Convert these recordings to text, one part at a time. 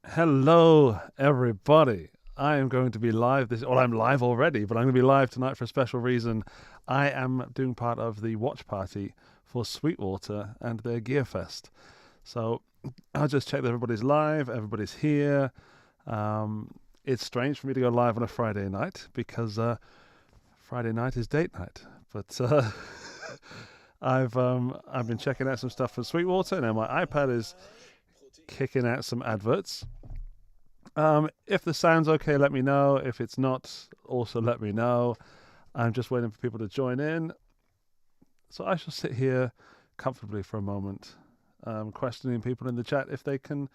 Hello, everybody. I am going to be live well, I'm live already, but I'm going to be live tonight for a special reason. I am doing part of the watch party for Sweetwater and their GearFest. So I'll just check that everybody's live, everybody's here. It's strange for me to go live on a Friday night because Friday night is date night. But I've been checking out some stuff for Sweetwater. Now my iPad is kicking out some adverts. If the sound's okay, let me know. If it's not, also let me know. I'm just waiting for people to join in. So I shall sit here comfortably for a moment, questioning people in the chat if they can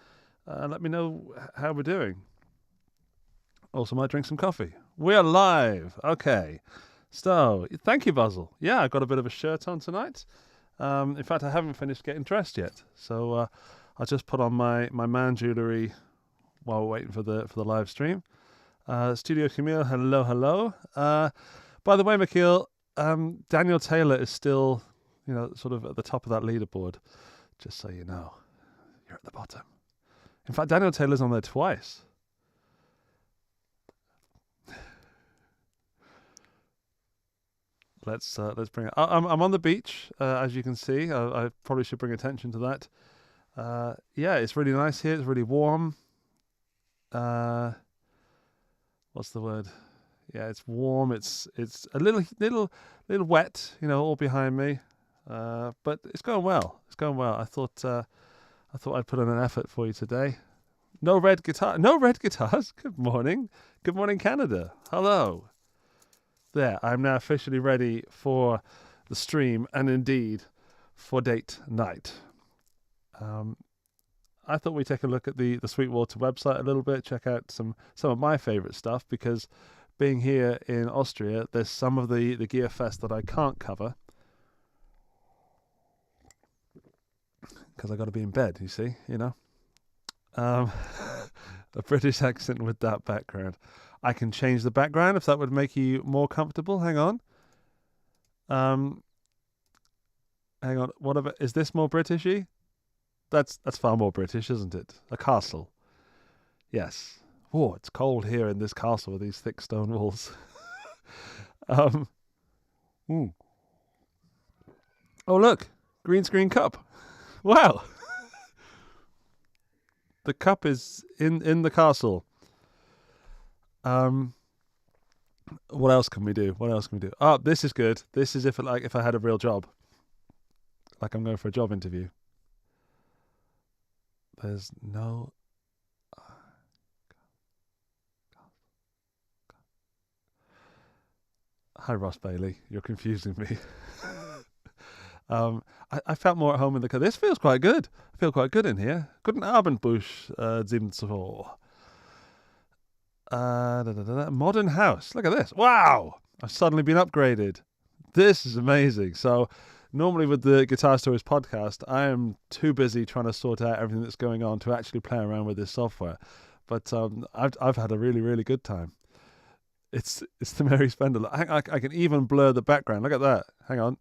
let me know how we're doing. Also, might drink some coffee. We're live. Okay. So, thank you, Basil. Yeah, I got a bit of a shirt on tonight. In fact, I haven't finished getting dressed yet. So, I'll just put on my man jewellery while we're waiting for the live stream. Studio Camille, hello, hello. By the way, Mikhail, Daniel Taylor is still, sort of at the top of that leaderboard. Just so you know, you're at the bottom. In fact, Daniel Taylor's on there twice. Let's bring it. I'm on the beach, as you can see. I probably should bring attention to that. Yeah, it's really nice here. It's really warm. What's the word? Yeah, it's warm. It's a little wet, all behind me. But it's going well. It's going well. I thought I'd put in an effort for you today. No red guitar. No red guitars. Good morning. Good morning, Canada. Hello. There, I'm now officially ready for the stream and indeed for date night. I thought we'd take a look at the Sweetwater website a little bit, check out some of my favourite stuff, because being here in Austria, there's some of the GearFest that I can't cover because I got to be in bed, you see, A British accent with that background. I can change the background if that would make you more comfortable. Hang on. Hang on. What about, is this more Britishy? That's far more British, isn't it? A castle. Yes. Oh, it's cold here in this castle with these thick stone walls. Oh, look. Green screen cup. Wow. The cup is in the castle. What else can we do? Oh, this is good. This is if I had a real job. Like I'm going for a job interview. There's no... Hi, Ross Bailey. You're confusing me. I felt more at home in the car. This feels quite good. I feel quite good in here. Guten Abend, Bush 74. Modern house. Look at this. Wow! I've suddenly been upgraded. This is amazing. So, normally with the Guitar Stories podcast, I am too busy trying to sort out everything that's going on to actually play around with this software. But I've had a really, really good time. It's the Mary Spender. I can even blur the background. Look at that. Hang on.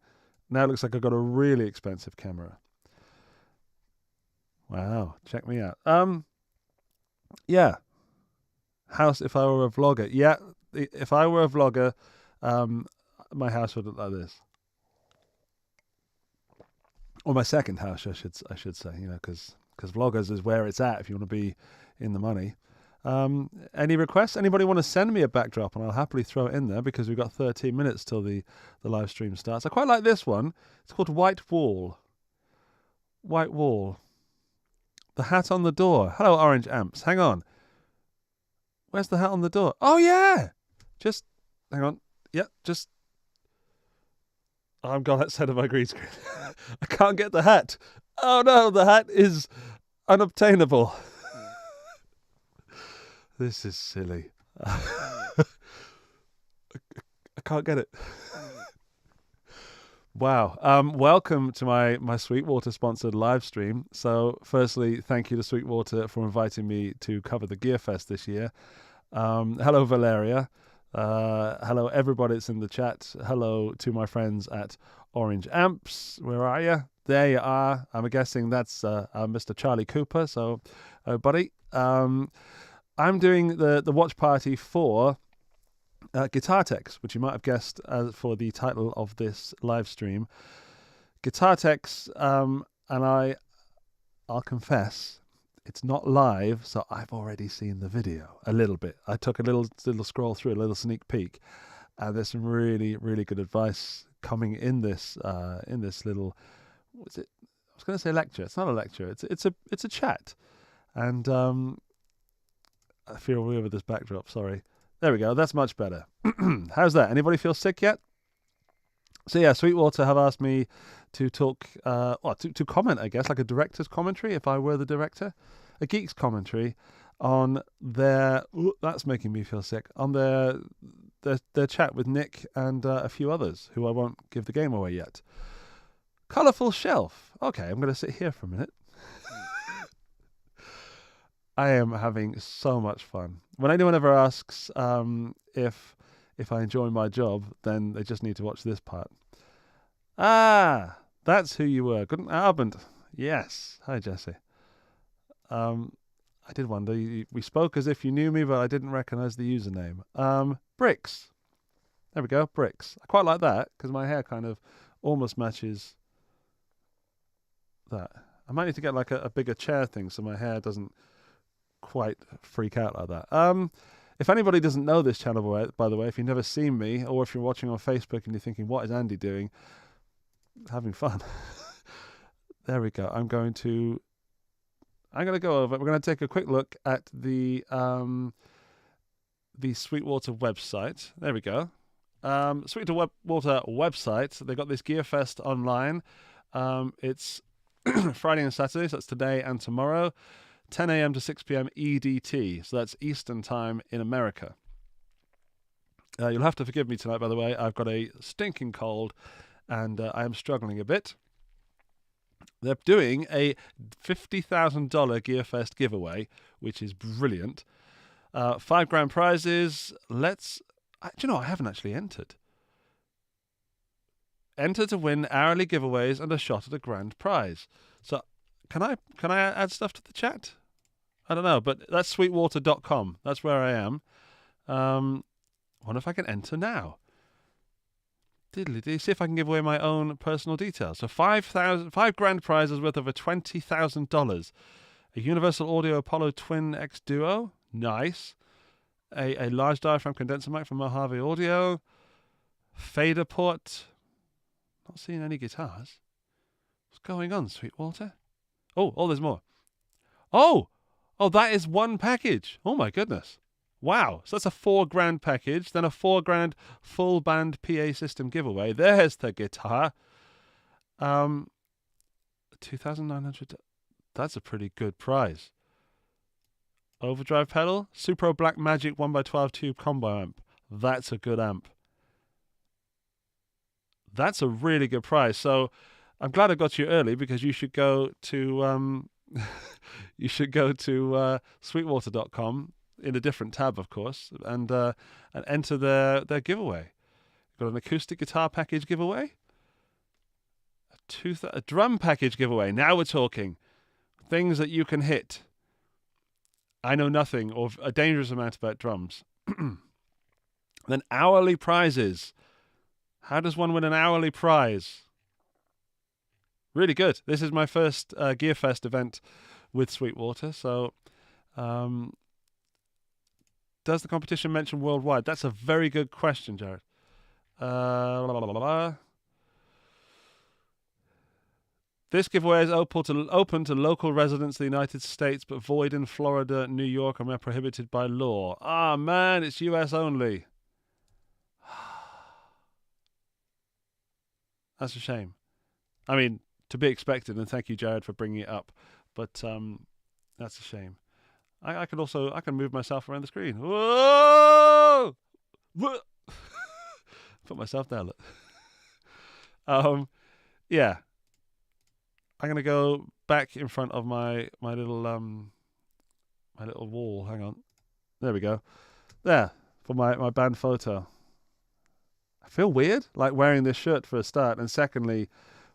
Now it looks like I've got a really expensive camera. Wow. Check me out. Yeah. House if I were a vlogger. Yeah. If I were a vlogger, my house would look like this. Or my second house, I should say, because vloggers is where it's at if you want to be in the money. Any requests? Anybody want to send me a backdrop, and I'll happily throw it in there because we've got 13 minutes till the live stream starts. I quite like this one. It's called White Wall. White Wall. The hat on the door. Hello, Orange Amps. Hang on. Where's the hat on the door? Oh, yeah. Just, hang on. Yep, just... Oh, I'm gone outside of my green screen. I can't get the hat. Oh, no, the hat is unobtainable. This is silly. I can't get it. Wow. Welcome to my Sweetwater sponsored live stream. So firstly, thank you to Sweetwater for inviting me to cover the GearFest this year. Hello, Valeria. Hello, everybody that's in the chat. Hello to my friends at Orange Amps. Where are you? There you are. I'm guessing that's Mr. Charlie Cooper. So, buddy, I'm doing the watch party for Guitar Techs, which you might have guessed for the title of this live stream. Guitar Techs, and I'll confess, it's not live, so I've already seen the video a little bit. I took a little scroll through, a little sneak peek, and there's some really, really good advice coming in this little. What's it? I was going to say lecture. It's not a lecture. It's a chat, and I feel weird with this backdrop. Sorry. There we go. That's much better. How's that? Anybody feel sick yet? So yeah, Sweetwater have asked me to talk, to comment, I guess, like a director's commentary, if I were the director, a geek's commentary on their. That's making me feel sick. On their chat with Nick and a few others who I won't give the game away yet. Colourful shelf. Okay, I'm going to sit here for a minute. I am having so much fun. When anyone ever asks if I enjoy my job, then they just need to watch this part. Ah, that's who you were. Guten Abend. Yes. Hi, Jesse. I did wonder. We spoke as if you knew me, but I didn't recognise the username. Bricks. There we go. Bricks. I quite like that because my hair kind of almost matches that. I might need to get like a bigger chair thing so my hair doesn't quite freak out like that. If anybody doesn't know this channel, by the way, if you've never seen me, or if you're watching on Facebook and you're thinking, what is Andy doing? Having fun. There we go. I'm going to go over. We're going to take a quick look at the Sweetwater website. There we go. Sweetwater website. They got this GearFest online. It's Friday and Saturday, so that's today and tomorrow. 10 a.m. to 6 p.m. EDT, so that's Eastern Time in America. You'll have to forgive me tonight, by the way. I've got a stinking cold, and I am struggling a bit. They're doing a $50,000 GearFest giveaway, which is brilliant. $5,000 prizes. Do you know, I haven't actually entered. Enter to win hourly giveaways and a shot at a grand prize. So Can I add stuff to the chat? I don't know, but that's sweetwater.com. That's where I am. Wonder if I can enter now. Diddly-dee. See if I can give away my own personal details. So $5,000 prizes worth over $20,000. A Universal Audio Apollo Twin X Duo. Nice. A large diaphragm condenser mic from Mojave Audio. Fader port. Not seeing any guitars. What's going on, Sweetwater? Oh, there's more. Oh, that is one package. Oh my goodness. Wow. So that's a $4,000 package, then a $4,000 full band PA system giveaway. There's the guitar. 2,900. That's a pretty good prize. Overdrive pedal, Supro Black Magic 1x12 tube combo amp. That's a good amp. That's a really good prize. So I'm glad I got you early because you should go to sweetwater.com in a different tab, of course, and enter their giveaway. Got an acoustic guitar package giveaway, a drum package giveaway. Now we're talking things that you can hit. I know nothing or a dangerous amount about drums. Then hourly prizes. How does one win an hourly prize? Really good. This is my first GearFest event with Sweetwater. So, does the competition mention worldwide? That's a very good question, Jared. This giveaway is open to local residents of the United States, but void in Florida, New York, and where prohibited by law. Ah, man, it's US only. That's a shame. I mean, to be expected, and thank you, Jared, for bringing it up. But that's a shame. I can move myself around the screen. Whoa! Put myself down. Look. Yeah. I'm gonna go back in front of my little wall. Hang on. There we go. There for my band photo. I feel weird, like wearing this shirt for a start, and secondly,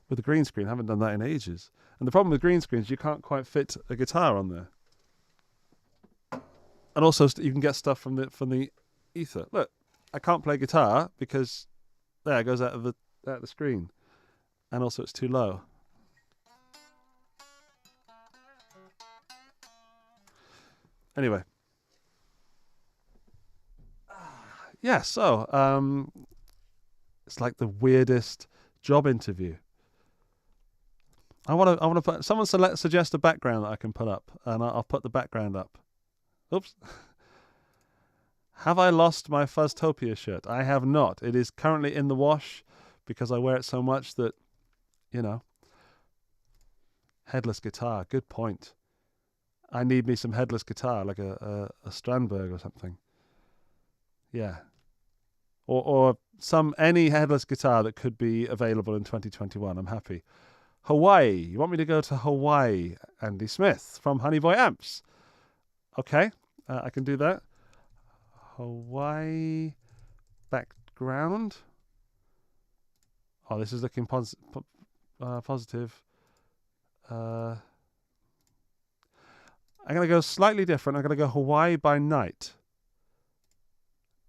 with the green screen, I haven't done that in ages. And the problem with green screens, you can't quite fit a guitar on there. And also you can get stuff from the ether. Look, I can't play guitar because there it goes out of the screen, and also it's too low. Anyway, yeah. So it's like the weirdest job interview. I want to put someone suggest a background that I can put up, and I'll put the background up. Oops. Have I lost my Fuzztopia shirt? I have not. It is currently in the wash because I wear it so much that, you know. Headless guitar. Good point. I need me some headless guitar, like a Strandberg or something. Yeah. Or any headless guitar that could be available in 2021. I'm happy. Hawaii. You want me to go to Hawaii? Andy Smith from Honey Boy Amps. Okay. I can do that. Hawaii background. Oh, this is looking positive. I'm going to go slightly different. I'm going to go Hawaii by night.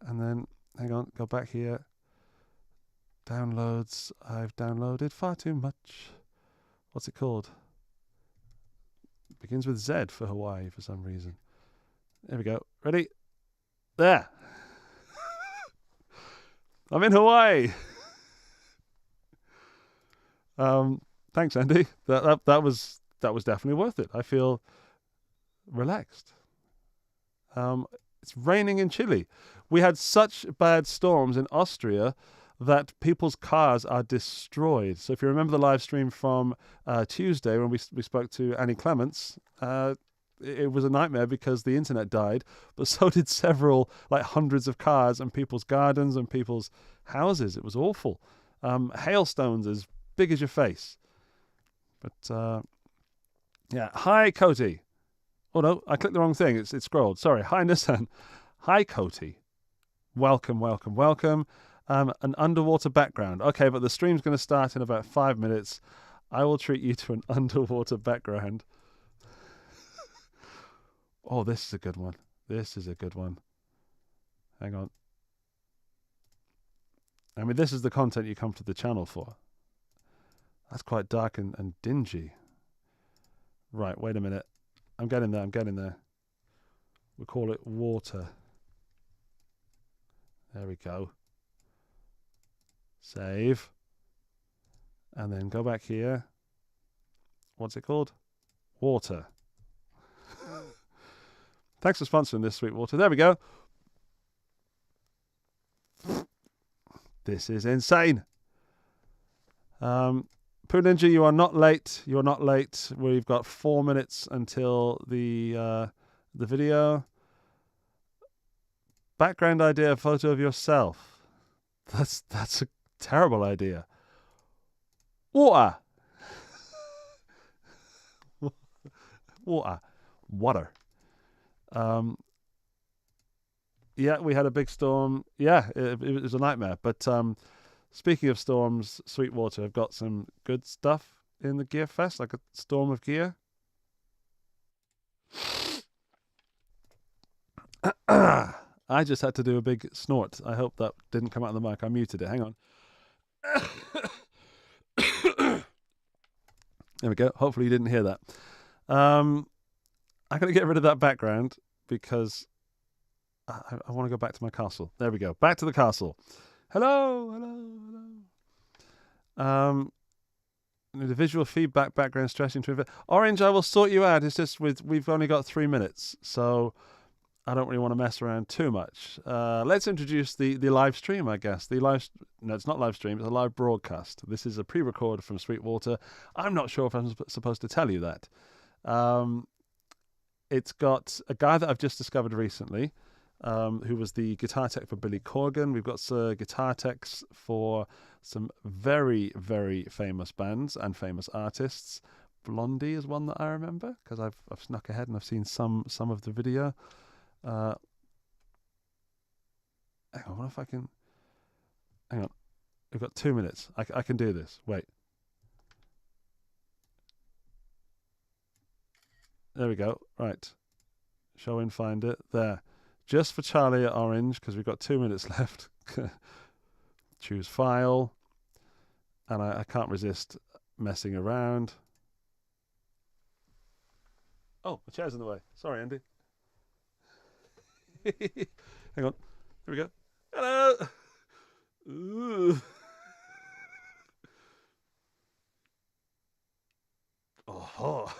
And then, hang on, go back here. Downloads. I've downloaded far too much. What's it called? It begins with Z for Hawaii for some reason. There we go. Ready? There. I'm in Hawaii. Thanks, Andy. That was definitely worth it. I feel relaxed. It's raining in Chile. We had such bad storms in Austria that people's cars are destroyed. So if you remember the live stream from Tuesday when we spoke to Annie Clements, it was a nightmare because the internet died, but so did several, like hundreds of cars and people's gardens and people's houses. It was awful. Hailstones as big as your face. But yeah, hi Cody. Oh no, I clicked the wrong thing. It scrolled. Sorry. Hi Nissan. Hi Cody. Welcome. An underwater background. Okay, but the stream's going to start in about 5 minutes. I will treat you to an underwater background. Oh, this is a good one. Hang on. I mean, this is the content you come to the channel for. That's quite dark and dingy. Right, wait a minute. I'm getting there. We'll call it water. There we go. Save. And then go back here. What's it called? Water. Thanks for sponsoring this, Sweetwater. There we go. This is insane. Poo Ninja, you are not late. We've got 4 minutes until the video. Background idea, photo of yourself. That's a terrible idea. Water. Water. Yeah, we had a big storm. Yeah, it was a nightmare. But speaking of storms, Sweetwater have got some good stuff in the GearFest, like a storm of gear. I just had to do a big snort. I hope that didn't come out of the mic. I muted it. Hang on. There we go. Hopefully you didn't hear that. I'm going to get rid of that background because I want to go back to my castle. There we go. Back to the castle. Hello. The visual feedback background stretching to Orange, I will sort you out. It's just we've only got 3 minutes, so I don't really want to mess around too much. Let's introduce the live stream, I guess. No, it's not live stream. It's a live broadcast. This is a pre-record from Sweetwater. I'm not sure if I'm supposed to tell you that. It's got a guy that I've just discovered recently, who was the guitar tech for Billy Corgan. We've got guitar techs for some very, very famous bands and famous artists. Blondie is one that I remember because I've snuck ahead and I've seen some of the video. Hang on, what if I can... Hang on. We've got 2 minutes. I can do this. Wait. There we go. Right. Show and find it. There. Just for Charlie at orange, because we've got 2 minutes left. Choose file. And I can't resist messing around. Oh, the chair's in the way. Sorry, Andy. Hang on. Here we go. Hello. Ooh. Oh.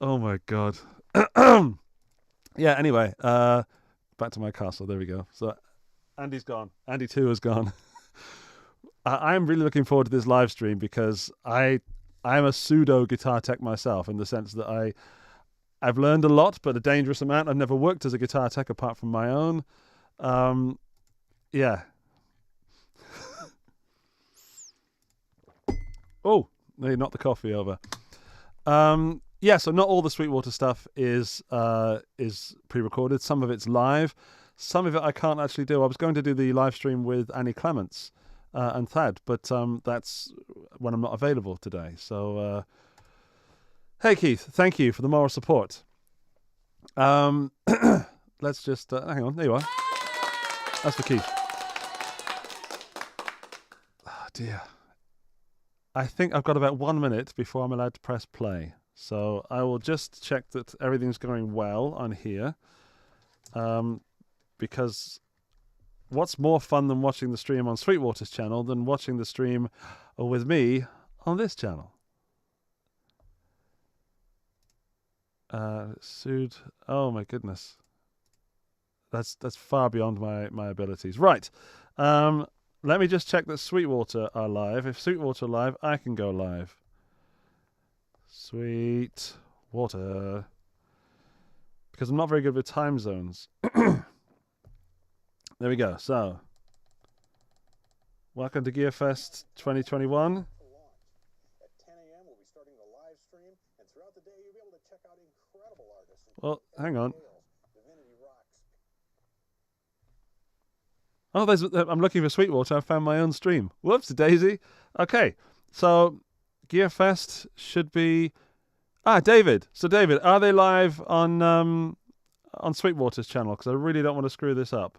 Oh my God. Yeah, anyway, back to my castle. There we go. So Andy's gone. Andy 2 is gone. I'm really looking forward to this live stream because I'm a pseudo guitar tech myself, in the sense that I've learned a lot, but a dangerous amount. I've never worked as a guitar tech apart from my own. Yeah. Oh, they knocked the coffee over. Yeah, so not all the Sweetwater stuff is pre-recorded. Some of it's live. Some of it I can't actually do. I was going to do the live stream with Annie Clements and Thad, but that's when I'm not available today. So, hey Keith, thank you for the moral support. Let's just hang on. There you are. That's for Keith. Oh dear. I think I've got about 1 minute before I'm allowed to press play. So I will just check that everything's going well on here. Because what's more fun than watching the stream on Sweetwater's channel than watching the stream with me on this channel? Sued. Oh my goodness. That's far beyond my abilities. Right. Let me just check that Sweetwater are live. If Sweetwater are live, I can go live. Sweetwater. Because I'm not very good with time zones. There we go. So, welcome to GearFest 2021. At 10 a.m. we'll be starting the live stream, and throughout the day you'll be able to check out incredible artists. Well, hang on. Divinity Rocks. Oh, I'm looking for Sweetwater. I found my own stream. Whoops, daisy. Okay, so GearFest should be... David. So, David, are they live on Sweetwater's channel? Because I really don't want to screw this up.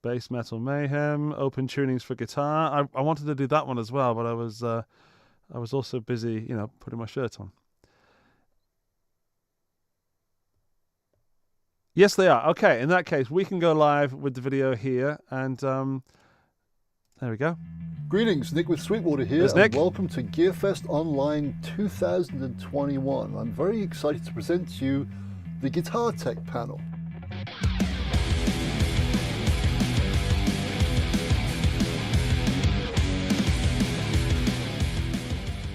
Bass Metal Mayhem, Open Tunings for Guitar. I wanted to do that one as well, but I was also busy, putting my shirt on. Yes, they are. Okay, in that case, we can go live with the video here, and there we go. Greetings, Nick with Sweetwater here, There's Nick. And welcome to GearFest Online 2021. I'm very excited to present to you the Guitar Tech panel.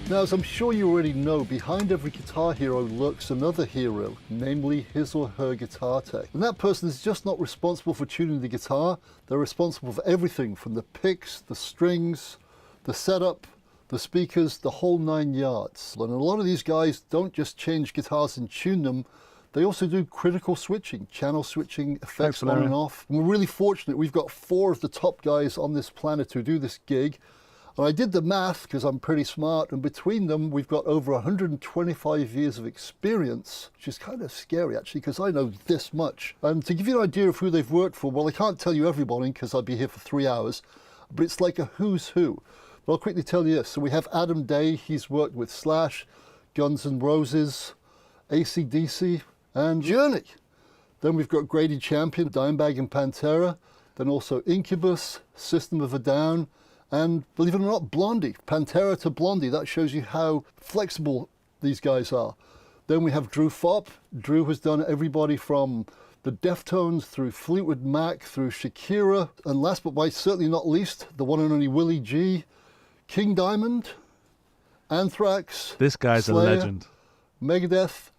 Now, as I'm sure you already know, behind every guitar hero lurks another hero, namely his or her guitar tech. And that person is just not responsible for tuning the guitar, they're responsible for everything from the picks, the strings, the setup, the speakers, the whole 9 yards. And a lot of these guys don't just change guitars and tune them, they also do critical switching, channel switching, effects on and off. And we're really fortunate, we've got 4 of the top guys on this planet who do this gig. And I did the math because I'm pretty smart, and between them we've got over 125 years of experience, which is kind of scary actually, because I know this much. And to give you an idea of who they've worked for, well, I can't tell you everybody because I'd be here for 3 hours, but it's like a who's who. But I'll quickly tell you this. So we have Adam Day, he's worked with Slash, Guns N' Roses, AC/DC, and Journey. Then we've got Grady Champion, Dimebag and Pantera, then also Incubus, System of a Down, and believe it or not, Blondie, Pantera to Blondie. That shows you how flexible these guys are. Then we have Drew Fopp. Drew has done everybody from the Deftones through Fleetwood Mac, through Shakira, and last but by certainly not least, the one and only Willie G, King Diamond, Anthrax, This guy's Slayer, a legend. Megadeth,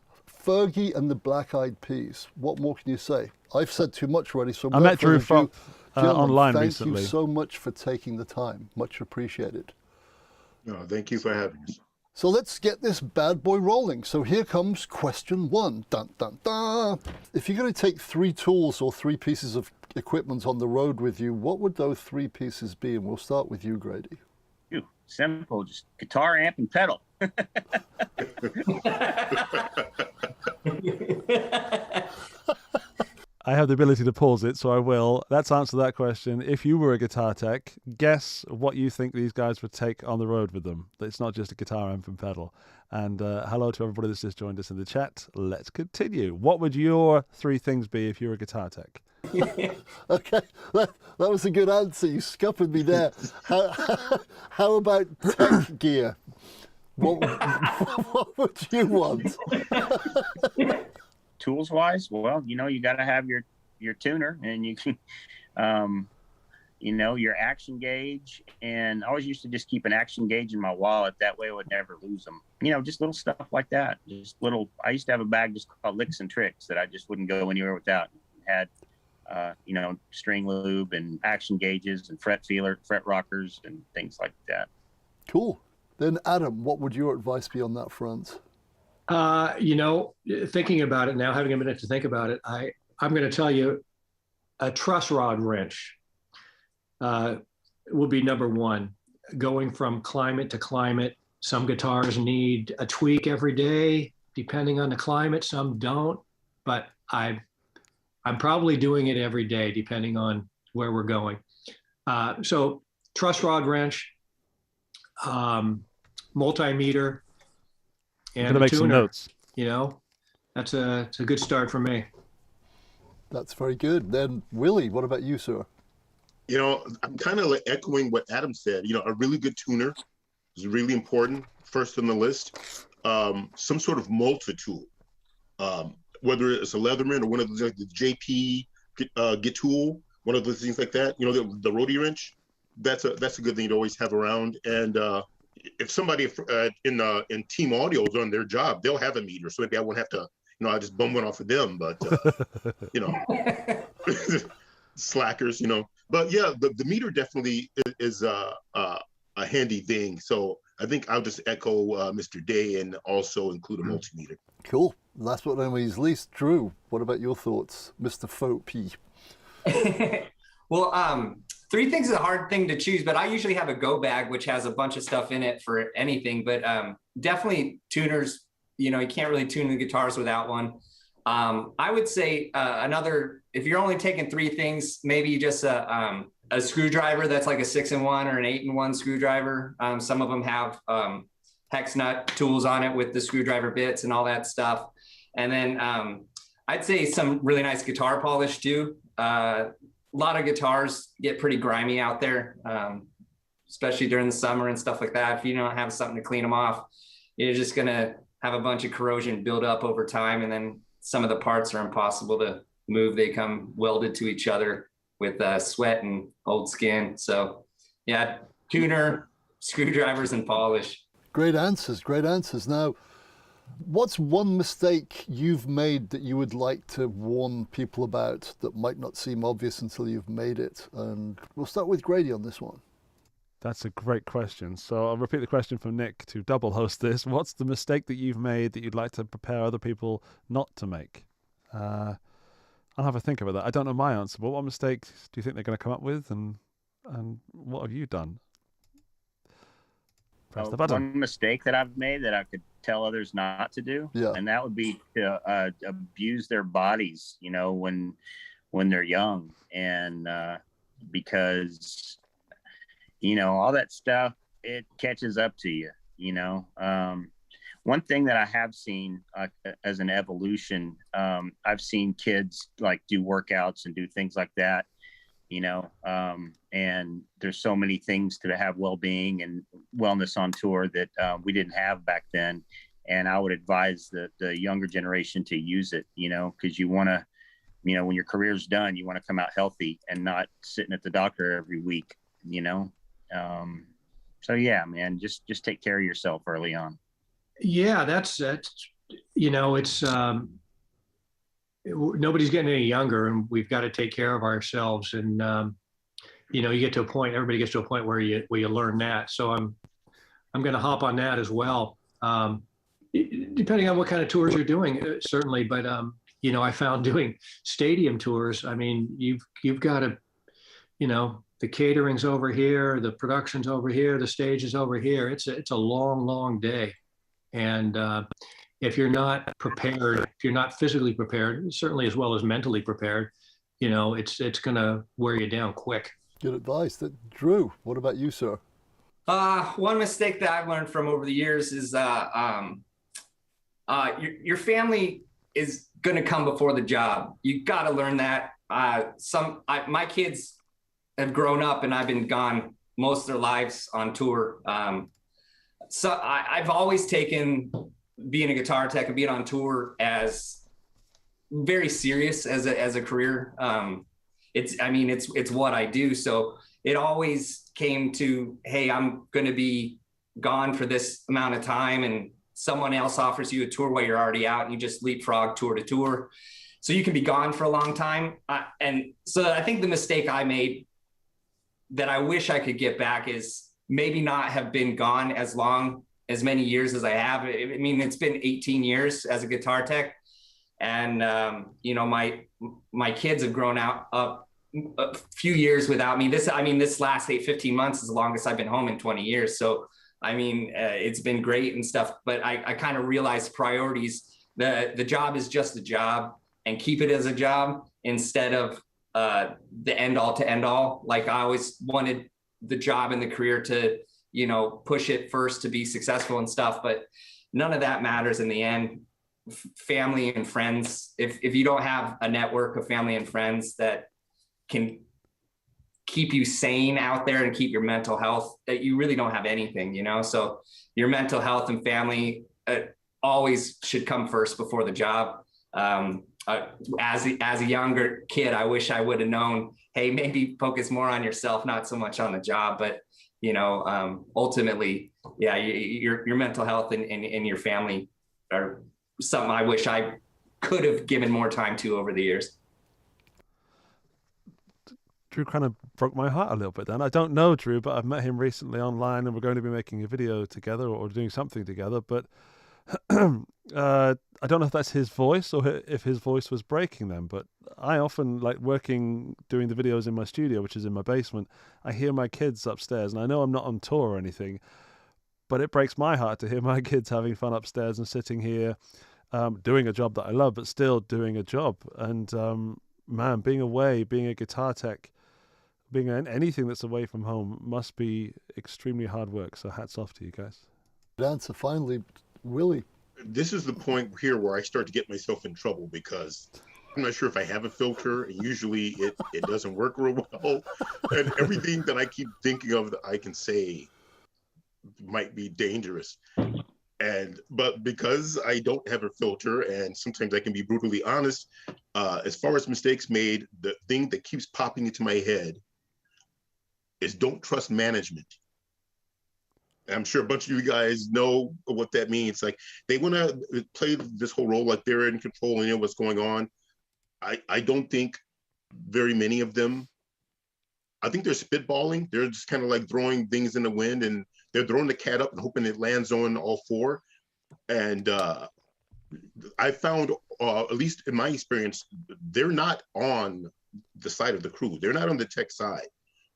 Fergie, and the Black Eyed Peas. What more can you say? I've said too much already, so I met Drew Fopp online thank recently. Thank you so much for taking the time. Much appreciated. No, thank you for having us. So let's get this bad boy rolling. So here comes question 1. Dun, dun, dun. If you're going to take 3 tools or 3 pieces of equipment on the road with you, what would those 3 pieces be? And we'll start with you, Grady. simple, just guitar, amp, and pedal. I have the ability to pause it, so I will. Let's answer that question. If you were a guitar tech, guess what you think these guys would take on the road with them. It's not just a guitar, amp, and pedal. And hello to everybody that's just joined us in the chat. Let's continue. What would your 3 things be if you were a guitar tech? Okay, that was a good answer. You scuppered me there. How about tech gear? What would you want? Tools wise, well, you got to have your tuner, and you can, your action gauge. And I always used to just keep an action gauge in my wallet. That way I would never lose them. Just little stuff like that. I used to have a bag just called Licks and Tricks that I just wouldn't go anywhere without. It had, string lube and action gauges and fret rockers and things like that. Cool. Then Adam, what would your advice be on that front? Thinking about it now, having a minute to think about it, I'm going to tell you a truss rod wrench will be number 1. Going from climate to climate, some guitars need a tweak every day, depending on the climate. Some don't, but I'm probably doing it every day, depending on where we're going. So truss rod wrench, multimeter, and I'm going to make some notes. That's a good start for me. That's very good. Then Willie, what about you, sir? I'm kind of like echoing what Adam said. A really good tuner is really important. First on the list, some sort of multi-tool, whether it's a Leatherman or one of those, like the JP Get Tool, one of those things like that. The rotary wrench. That's a good thing to always have around. And if somebody in team audio is on their job, they'll have a meter, so maybe I won't have to. I just bum one off of them. But slackers. But yeah, the meter definitely is a handy thing. So I think I'll just echo Mr. Day and also include a multimeter. Cool. Last but not least, Drew, what about your thoughts, Mr. Faux P? Well, 3 things is a hard thing to choose, but I usually have a go bag, which has a bunch of stuff in it for anything, but definitely tuners, you can't really tune the guitars without one. I would say if you're only taking 3 things, maybe just a screwdriver that's like a 6-in-1 or an 8-in-1 screwdriver. Some of them have hex nut tools on it with the screwdriver bits and all that stuff. And then I'd say some really nice guitar polish too. A lot of guitars get pretty grimy out there, especially during the summer and stuff like that. If you don't have something to clean them off, you're just going to have a bunch of corrosion build up over time. And then some of the parts are impossible to move. They come welded to each other with sweat and old skin. So yeah, tuner, screwdrivers, and polish. Great answers, great answers. Now, what's one mistake you've made that you would like to warn people about that might not seem obvious until you've made it? And we'll start with Grady on this one. That's a great question. So I'll repeat the question from Nick to double host this. What's the mistake that you've made that you'd like to prepare other people not to make? I'll have a think about that. I don't know my answer, but what mistake do you think they're going to come up with, and what have you done? Press the button. One mistake that I've made that I could tell others not to do, and that would be to abuse their bodies, when they're young, and because all that stuff, it catches up to you. One thing that I have seen as an evolution, I've seen kids like do workouts and do things like that, and there's so many things to have well-being and wellness on tour that we didn't have back then. And I would advise the younger generation to use it, because you want to, when your career's done, you want to come out healthy and not sitting at the doctor every week, so yeah, man, just take care of yourself early on. Yeah, that's it's nobody's getting any younger, and we've got to take care of ourselves. And you get to a point, everybody gets to a point where you learn that. So I'm going to hop on that as well. Depending on what kind of tours you're doing, certainly. But I found doing stadium tours, I mean, you've got to the catering's over here, the production's over here, the stage is over here. It's a long, long day. And if you're not prepared, if you're not physically prepared, certainly as well as mentally prepared, it's going to wear you down quick. Good advice. Drew, what about you, sir? One mistake that I've learned from over the years is your family is going to come before the job. You got to learn that. My kids have grown up and I've been gone most of their lives on tour. So I've always taken being a guitar tech and being on tour as very serious as a career. It's what I do. So it always came to, hey, I'm going to be gone for this amount of time, and someone else offers you a tour while you're already out, and you just leapfrog tour to tour. So you can be gone for a long time. And so I think the mistake I made that I wish I could get back is maybe not have been gone as many years as I have. I mean, it's been 18 years as a guitar tech. And, my kids have grown up a few years without me. This last 15 months is the longest I've been home in 20 years. So, it's been great and stuff, but I kind of realized priorities. The job is just a job, and keep it as a job instead of the end all to end all. Like, I always wanted the job and the career to, push it first to be successful and stuff, but none of that matters in the end. Family and friends, if you don't have a network of family and friends that can keep you sane out there and keep your mental health, that you really don't have anything, so your mental health and family always should come first before the job. As a younger kid, I wish I would have known, hey, maybe focus more on yourself, not so much on the job. But ultimately, yeah, your mental health and your family are something I wish I could have given more time to over the years. Drew kind of broke my heart a little bit then. I don't know Drew, but I've met him recently online, and we're going to be making a video together or doing something together. But I don't know if that's his voice or if his voice was breaking them. But I often, like, doing the videos in my studio, which is in my basement, I hear my kids upstairs, and I know I'm not on tour or anything, but it breaks my heart to hear my kids having fun upstairs and sitting here, doing a job that I love, but still doing a job. And man, being away, being a guitar tech, being anything that's away from home must be extremely hard work. So hats off to you guys. Good answer. Finally, Willie. This is the point here where I start to get myself in trouble, because I'm not sure if I have a filter, and usually it doesn't work real well. And everything that I keep thinking of that I can say might be dangerous. But because I don't have a filter, and sometimes I can be brutally honest, as far as mistakes made, the thing that keeps popping into my head is don't trust management. And I'm sure a bunch of you guys know what that means. Like, they want to play this whole role like they're in control and know what's going on. I don't think very many of them, I think they're spitballing. They're just kind of like throwing things in the wind, and they're throwing the cat up and hoping it lands on all four. And I found, at least in my experience, they're not on the side of the crew. They're not on the tech side,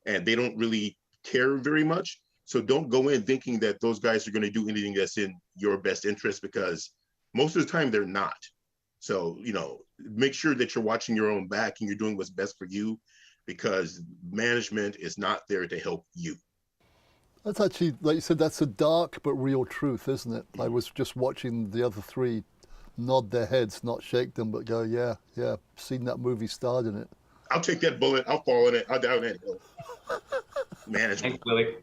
and they don't really care very much. So don't go in thinking that those guys are going to do anything that's in your best interest, because most of the time they're not. So, make sure that you're watching your own back and you're doing what's best for you, because management is not there to help you. That's actually, like you said, that's a dark but real truth, isn't it? I was just watching the other three nod their heads, not shake them, but go, yeah, seen that movie, starred in it. I'll take that bullet. I'll fall in it. I'll down that hill. Management. Thanks, Willie.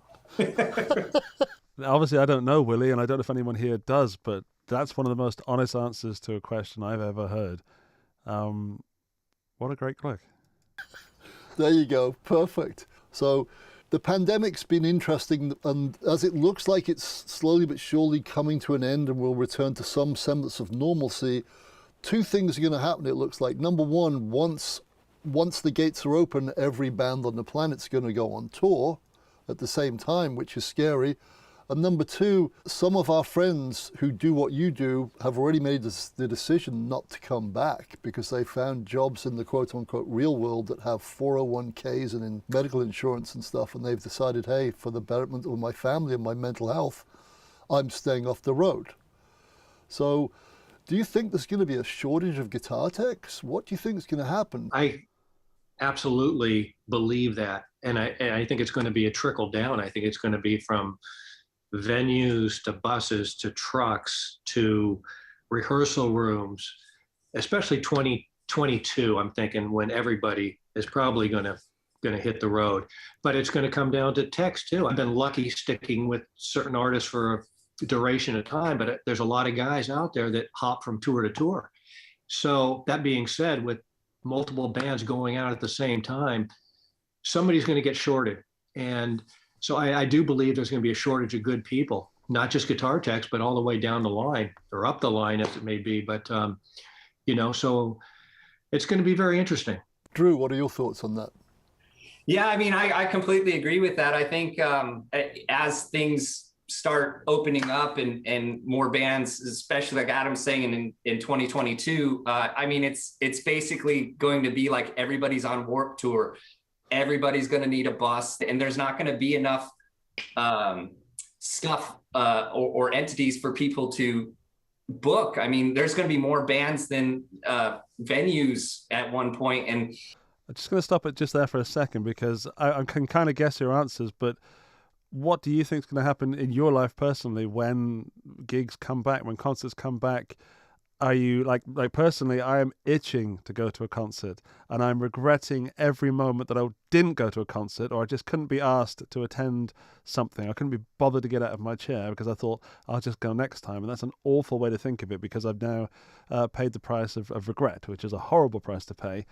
Obviously, I don't know Willie, and I don't know if anyone here does, but that's one of the most honest answers to a question I've ever heard. What a great click. There you go. Perfect. So the pandemic's been interesting, and as it looks like it's slowly but surely coming to an end and will return to some semblance of normalcy, two things are going to happen, it looks like. Number one, once the gates are open, every band on the planet's going to go on tour at the same time, which is scary. And number two, some of our friends who do what you do have already made the decision not to come back because they found jobs in the quote unquote real world that have 401ks and in medical insurance and stuff. And they've decided, hey, for the betterment of my family and my mental health, I'm staying off the road. So do you think there's going to be a shortage of guitar techs? What do you think is going to happen? I absolutely believe that. And I think it's going to be a trickle down. I think it's going to be from venues to buses to trucks to rehearsal rooms, especially 2022, I'm thinking, when everybody is probably going to hit the road. But it's going to come down to techs too. I've been lucky sticking with certain artists for a duration of time, but there's a lot of guys out there that hop from tour to tour. So that being said, with multiple bands going out at the same time, somebody's going to get shorted. And so I do believe there's going to be a shortage of good people, not just guitar techs, but all the way down the line or up the line as it may be. But, so it's going to be very interesting. Drew, what are your thoughts on that? Yeah, I mean, I completely agree with that. I think as things start opening up and more bands, especially like Adam's saying in 2022, I mean, it's basically going to be like everybody's on Warped Tour. Everybody's going to need a bus, and there's not going to be enough stuff or entities for people to book. I mean, there's going to be more bands than venues at one point. And I'm just going to stop it just there for a second because I can kind of guess your answers, but what do you think is going to happen in your life personally when gigs come back, when concerts come back? Are you like personally, I am itching to go to a concert and I'm regretting every moment that I didn't go to a concert or I just couldn't be asked to attend something. I couldn't be bothered to get out of my chair because I thought I'll just go next time. And that's an awful way to think of it because I've now paid the price of regret, which is a horrible price to pay.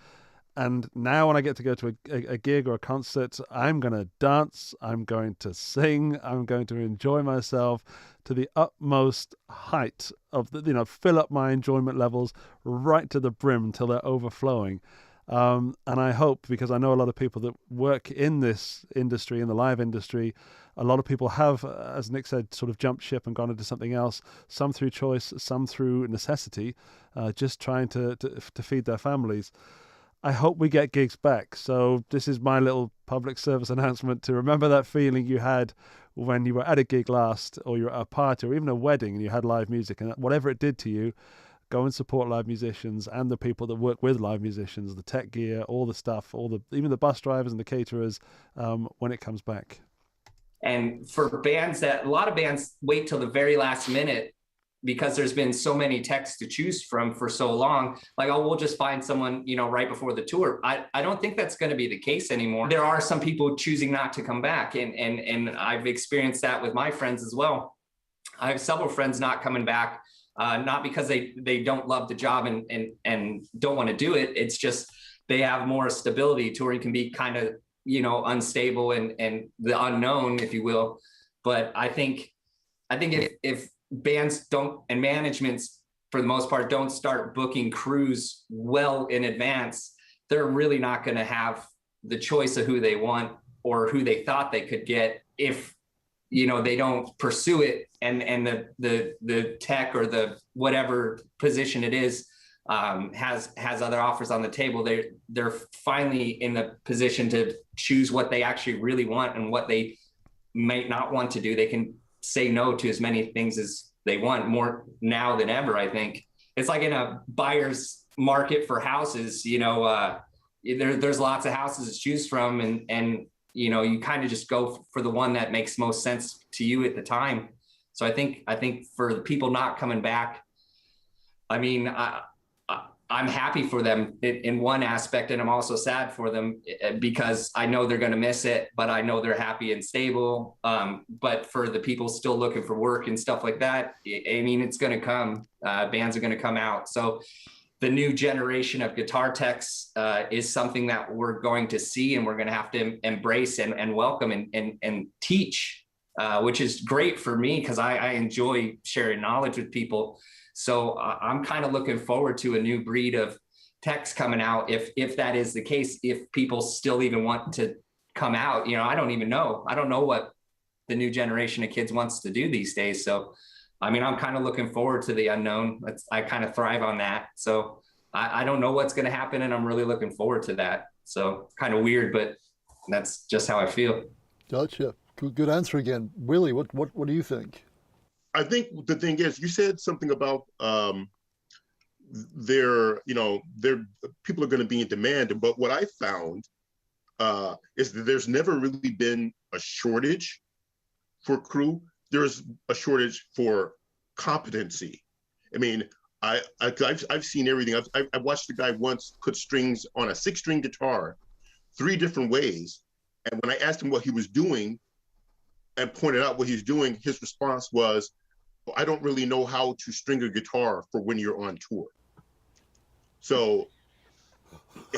And now when I get to go to a gig or a concert, I'm going to dance, I'm going to sing, I'm going to enjoy myself to the utmost height of the, fill up my enjoyment levels right to the brim until they're overflowing. And I hope, because I know a lot of people that work in this industry, in the live industry, a lot of people have, as Nick said, sort of jumped ship and gone into something else, some through choice, some through necessity, just trying to feed their families. I hope we get gigs back. So this is my little public service announcement to remember that feeling you had when you were at a gig last, or you were at a party, or even a wedding, and you had live music, and whatever it did to you, go and support live musicians and the people that work with live musicians, the tech gear, all the stuff, even the bus drivers and the caterers, when it comes back. And for bands a lot of bands wait till the very last minute because there's been so many techs to choose from for so long, like, oh, we'll just find someone, right before the tour. I don't think that's going to be the case anymore. There are some people choosing not to come back. And I've experienced that with my friends as well. I have several friends not coming back, not because they don't love the job and don't want to do it. It's just, they have more stability. Touring can be kind of, unstable and the unknown, if you will. But I think if bands don't, and managements for the most part don't start booking crews well in advance, they're really not going to have the choice of who they want or who they thought they could get if they don't pursue it, and the tech or the whatever position it is has other offers on the table. They're finally in the position to choose what they actually really want and what they might not want to do. They can say no to as many things as they want more now than ever. I think it's like in a buyer's market for houses, there's lots of houses to choose from, and you kind of just go for the one that makes most sense to you at the time. So I think for the people not coming back, I mean, I'm happy for them in one aspect, and I'm also sad for them because I know they're going to miss it, but I know they're happy and stable. But for the people still looking for work and stuff like that, I mean, it's going to come. Bands are going to come out. So the new generation of guitar techs is something that we're going to see, and we're going to have to embrace and welcome and teach, which is great for me because I enjoy sharing knowledge with people. So I'm kind of looking forward to a new breed of techs coming out. If that is the case, if people still even want to come out, I don't even know. I don't know what the new generation of kids wants to do these days. So, I mean, I'm kind of looking forward to the unknown. I kind of thrive on that. So I don't know what's going to happen, and I'm really looking forward to that. So kind of weird, but that's just how I feel. Gotcha. Good answer again. Willie, what do you think? I think the thing is, you said something about their people are going to be in demand, but what I found is that there's never really been a shortage for crew. There's a shortage for competency. I mean, I've seen everything. I watched a guy once put strings on a 6-string guitar 3 different ways, and when I asked him what he was doing and pointed out what he's doing, his response was, well, I don't really know how to string a guitar for when you're on tour. So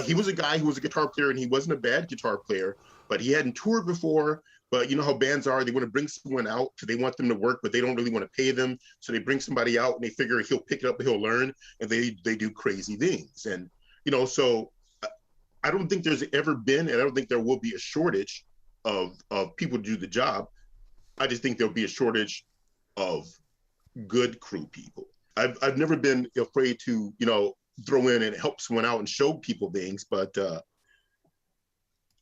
he was a guy who was a guitar player, and he wasn't a bad guitar player, but he hadn't toured before. But you know how bands are, they want to bring someone out because they want them to work, but they don't really want to pay them. So they bring somebody out and they figure he'll pick it up, he'll learn, and they do crazy things. And, you know, so I don't think there's ever been, and I don't think there will be a shortage of people to do the job. I just think there'll be a shortage of good crew people. I've never been afraid to, you know, throw in and help someone out and show people things, but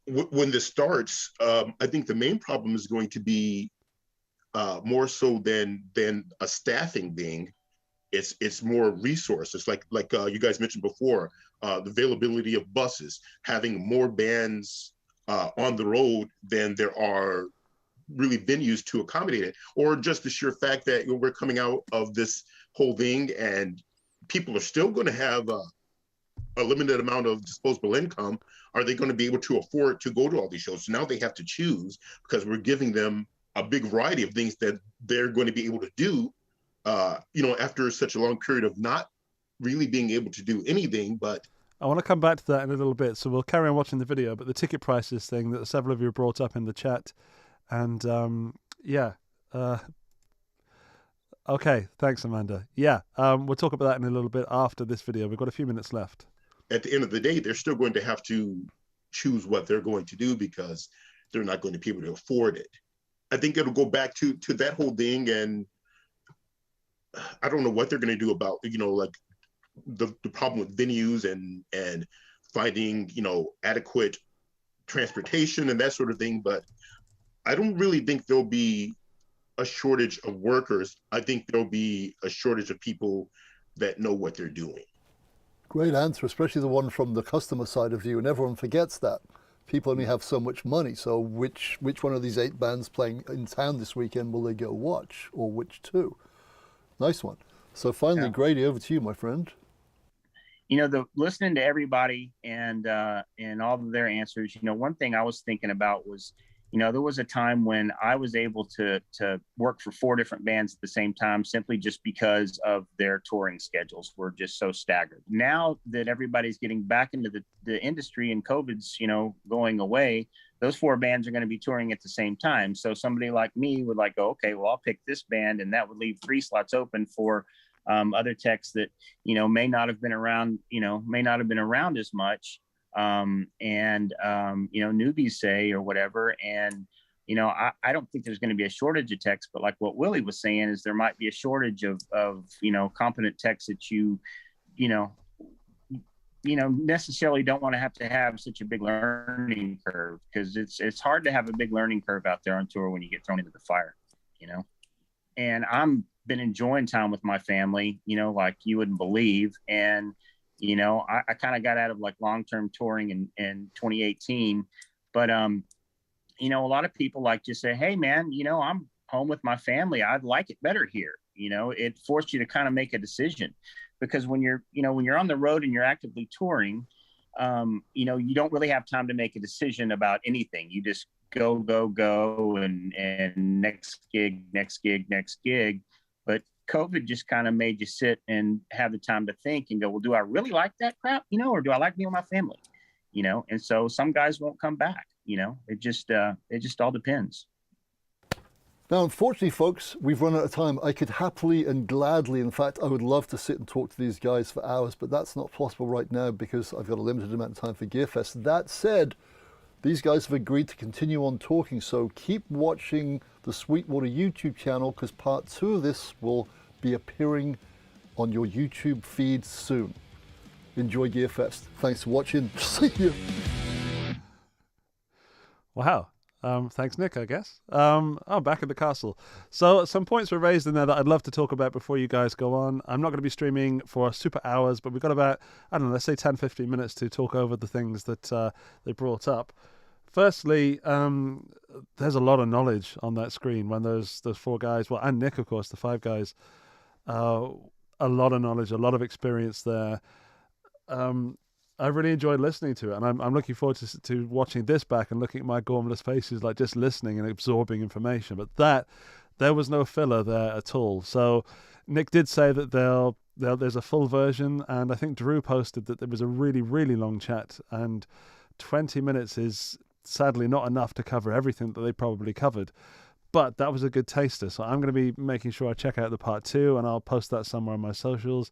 when this starts, I think the main problem is going to be more so than a staffing thing. It's more resources, like you guys mentioned before, the availability of buses, having more bands on the road than there are really venues to accommodate it, or just the sheer fact that, you know, we're coming out of this whole thing and people are still going to have a limited amount of disposable income. Are they going to be able to afford to go to all these shows? So now they have to choose, because we're giving them a big variety of things that they're going to be able to do, you know, after such a long period of not really being able to do anything. But I want to come back to that in a little bit, so we'll carry on watching the video, but the ticket prices thing that several of you brought up in the chat, and okay, thanks, Amanda. We'll talk about that in a little bit after this video. We've got a few minutes left. at the end of the day, they're still going to have to choose what they're going to do because they're not going to be able to afford it. I think it'll go back to that whole thing, and I don't know what they're going to do about, you know, like the problem with venues and finding, you know, adequate transportation and that sort of thing. But I don't really think there'll be a shortage of workers. I think there'll be a shortage of people that know what they're doing. Great answer, especially the one from the customer side of view, and everyone forgets that. People only have so much money, so which one of these 8 bands playing in town this weekend will they go watch, or which 2? Nice one. So finally, Grady, over to you, my friend. You know, listening to everybody and all of their answers, you know, one thing I was thinking about was, you know, there was a time when I was able to work for 4 different bands at the same time, simply just because of their touring schedules were just so staggered. Now that everybody's getting back into the industry and COVID's, you know, going away, those 4 bands are going to be touring at the same time. So somebody like me would like go, okay, well, I'll pick this band, and that would leave 3 slots open for other techs that, you know, may not have been around as much. You know, newbies say, or whatever. And, you know, I don't think there's going to be a shortage of techs, but like what Willie was saying is there might be a shortage of, you know, competent techs that you know, necessarily don't want to have such a big learning curve, because it's hard to have a big learning curve out there on tour when you get thrown into the fire, you know. And I'm been enjoying time with my family, you know, like you wouldn't believe. And, you know, I kind of got out of like long-term touring in 2018, but, you know, a lot of people like just say, hey man, you know, I'm home with my family. I'd like it better here. You know, it forced you to kind of make a decision, because when you're on the road and you're actively touring, you know, you don't really have time to make a decision about anything. You just go and next gig. But COVID just kind of made you sit and have the time to think and go, well, do I really like that crap, you know, or do I like being with my family, you know? And so some guys won't come back, you know. It just all depends. Now, unfortunately, folks, we've run out of time. I could happily and gladly, in fact, I would love to sit and talk to these guys for hours, but that's not possible right now because I've got a limited amount of time for GearFest. That said, These guys have agreed to continue on talking, so keep watching the Sweetwater YouTube channel because part 2 of this will be appearing on your YouTube feed soon. Enjoy GearFest. Thanks for watching. See you. Wow. Thanks, Nick, I guess. Back at the castle. So some points were raised in there that I'd love to talk about before you guys go on. I'm not going to be streaming for super hours, but we've got about, I don't know, let's say 10, 15 minutes to talk over the things that they brought up. Firstly, there's a lot of knowledge on that screen when those 4 guys, well, and Nick, of course, the 5 guys, a lot of knowledge, a lot of experience there. I really enjoyed listening to it, and I'm looking forward to watching this back and looking at my gormless faces, like just listening and absorbing information. But there was no filler there at all. So Nick did say that there's a full version, and I think Drew posted that there was a really, really long chat, and 20 minutes is sadly not enough to cover everything that they probably covered. But that was a good taster, so I'm going to be making sure I check out the part 2, and I'll post that somewhere on my socials.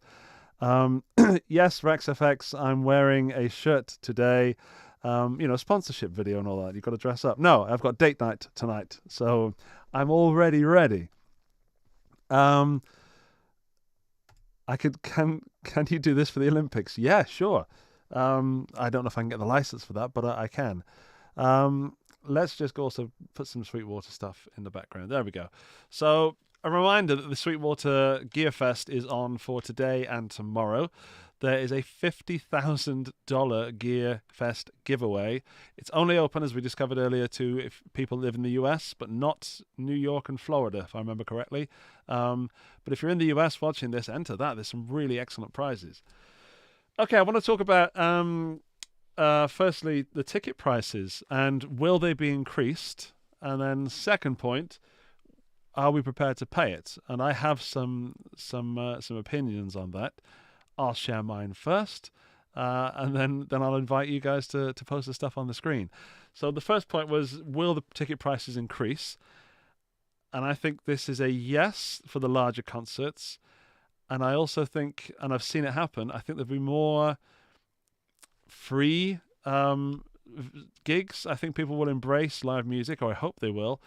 Yes, RexFX, I'm wearing a shirt today. Sponsorship video and all that. You've got to dress up. No, I've got date night tonight, so I'm already ready. Can you do this for the Olympics? Yeah, sure. I don't know if I can get the license for that, but I can. Let's just also put some Sweetwater stuff in the background. There we go. So a reminder that the Sweetwater GearFest is on for today and tomorrow. There is a $50,000 GearFest giveaway. It's only open, as we discovered earlier, to if people live in the US, but not New York and Florida, if I remember correctly. But if you're in the US watching this, enter that. There's some really excellent prizes. Okay, I want to talk about, firstly, the ticket prices and will they be increased? And then second point, are we prepared to pay it? And I have some opinions on that. I'll share mine first, and then I'll invite you guys to post the stuff on the screen. So the first point was, will the ticket prices increase? And I think this is a yes for the larger concerts. And I also think, and I've seen it happen, I think there'll be more free gigs. I think people will embrace live music, or I hope they will.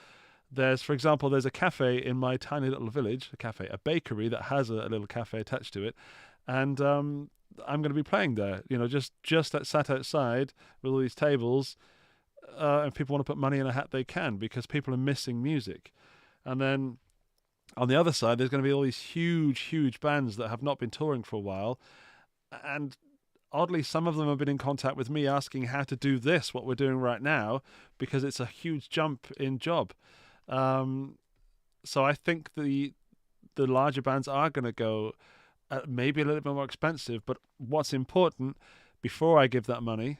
For example, there's a cafe in my tiny little village, a bakery that has a little cafe attached to it. And I'm going to be playing there, just sat outside with all these tables, and people want to put money in a hat, they can, because people are missing music. And then on the other side, there's going to be all these huge, huge bands that have not been touring for a while. And oddly, some of them have been in contact with me asking how to do this, what we're doing right now, because it's a huge jump in job. So I think the larger bands are going to go maybe a little bit more expensive, but what's important, before I give that money,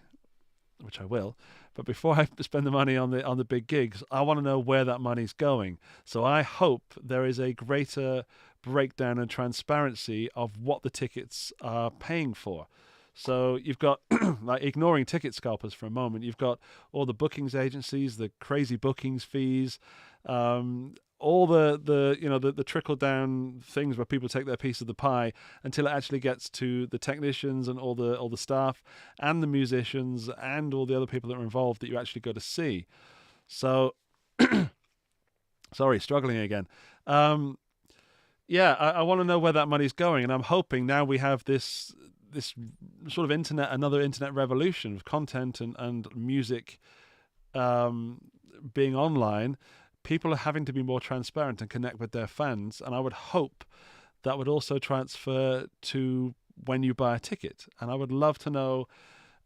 which I will, but before I spend the money on the big gigs, I want to know where that money's going. So I hope there is a greater breakdown and transparency of what the tickets are paying for. So you've got, like, ignoring ticket scalpers for a moment, you've got all the bookings agencies, the crazy bookings fees, all the trickle down things where people take their piece of the pie until it actually gets to the technicians and all the staff and the musicians and all the other people that are involved that you actually go to see. So, sorry, struggling again. I want to know where that money's going, and I'm hoping now we have this sort of another internet revolution of content and music being online. People are having to be more transparent and connect with their fans, and I would hope that would also transfer to when you buy a ticket. And I would love to know,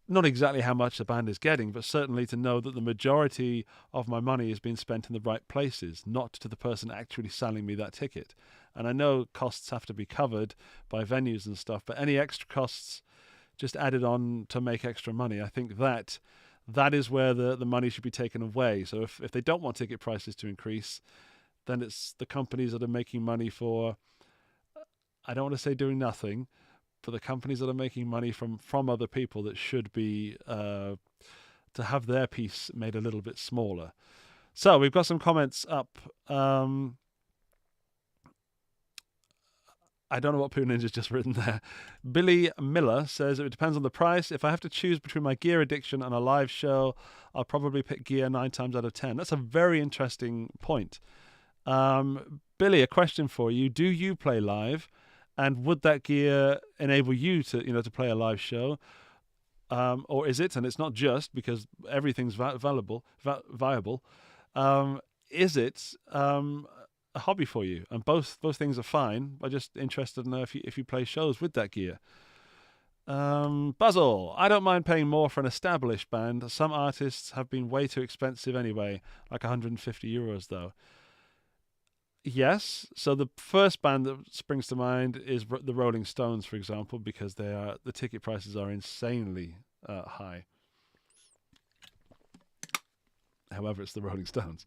not exactly how much the band is getting, but certainly to know that the majority of my money is being spent in the right places, not to the person actually selling me that ticket. And I know costs have to be covered by venues and stuff, but any extra costs just added on to make extra money, I think that is where the money should be taken away. So if they don't want ticket prices to increase, then it's the companies that are making money for, I don't want to say doing nothing, but the companies that are making money from other people that should be to have their piece made a little bit smaller. So we've got some comments up. I don't know what Poo Ninja's just written there. Billy Miller says it depends on the price. If I have to choose between my gear addiction and a live show, I'll probably pick gear 9 times out of 10. That's a very interesting point. Billy, a question for you. Do you play live? And would that gear enable you to play a live show? Or is it, and it's not just because everything's viable, is it a hobby for you? And both things are fine. I'm just interested to know if you play shows with that gear. Buzzle, I don't mind paying more for an established band. Some artists have been way too expensive anyway, like €150 though. Yes, so the first band that springs to mind is the Rolling Stones, for example, because the ticket prices are insanely high. However, it's the Rolling Stones.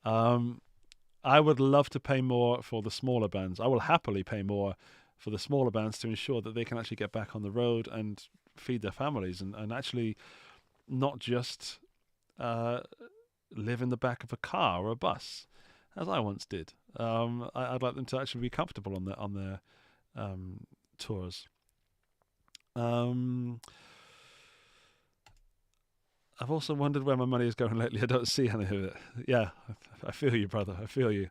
I would love to pay more for the smaller bands. I will happily pay more for the smaller bands to ensure that they can actually get back on the road and feed their families and actually not just live in the back of a car or a bus, as I once did. I'd like them to actually be comfortable on their tours. I've also wondered where my money is going lately. I don't see any of it. Yeah, I feel you, brother. I feel you.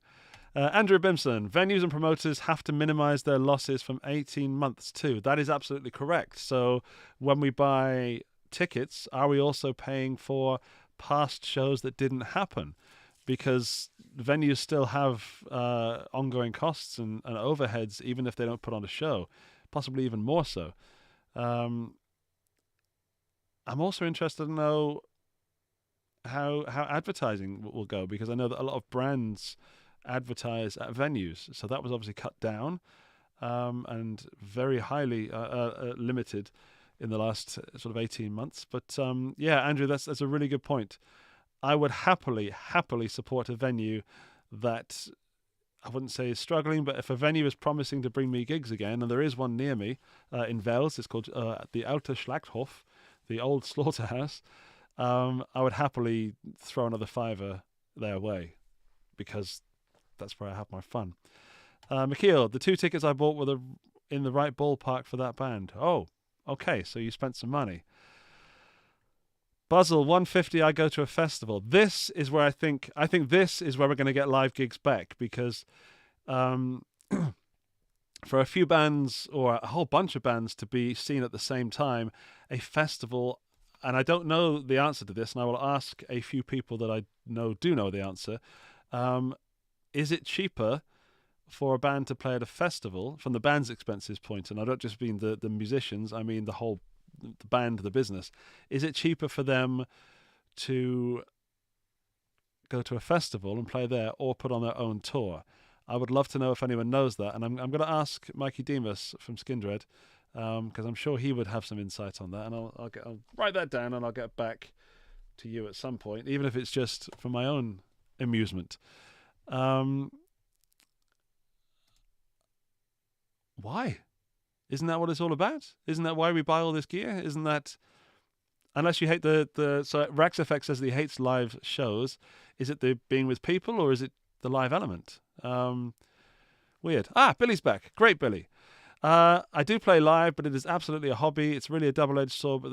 Andrew Bimson, venues and promoters have to minimize their losses from 18 months too. That is absolutely correct. So when we buy tickets, are we also paying for past shows that didn't happen? Because venues still have ongoing costs and overheads, even if they don't put on a show, possibly even more so. I'm also interested to know how advertising will go, because I know that a lot of brands advertise at venues. So that was obviously cut down and very highly limited in the last sort of 18 months. But yeah, Andrew, that's a really good point. I would happily support a venue that I wouldn't say is struggling, but if a venue is promising to bring me gigs again, and there is one near me in Wels, it's called the Alte Schlachthof, the old slaughterhouse, I would happily throw another $5 their way, because that's where I have my fun. Michiel, the 2 tickets I bought were in the right ballpark for that band. Oh, okay, so you spent some money. Buzzle, 150, I go to a festival. This is where I think this is where we're going to get live gigs back, because for a few bands or a whole bunch of bands to be seen at the same time, a festival, and I don't know the answer to this, and I will ask a few people that I do know the answer. Is it cheaper for a band to play at a festival from the band's expenses point? And I don't just mean the musicians, I mean the band, the business. Is it cheaper for them to go to a festival and play there or put on their own tour? I would love to know if anyone knows that, and I'm going to ask Mikey Demas from Skindred, because I'm sure he would have some insight on that, and I'll write that down and I'll get back to you at some point, even if it's just for my own amusement. Why? Isn't that what it's all about? Isn't that why we buy all this gear? Isn't that, unless you hate so Rax FX says that he hates live shows. Is it the being with people, or is it the live element? Weird. Billy's back. Great, Billy. I do play live, but it is absolutely a hobby. It's really a double-edged sword,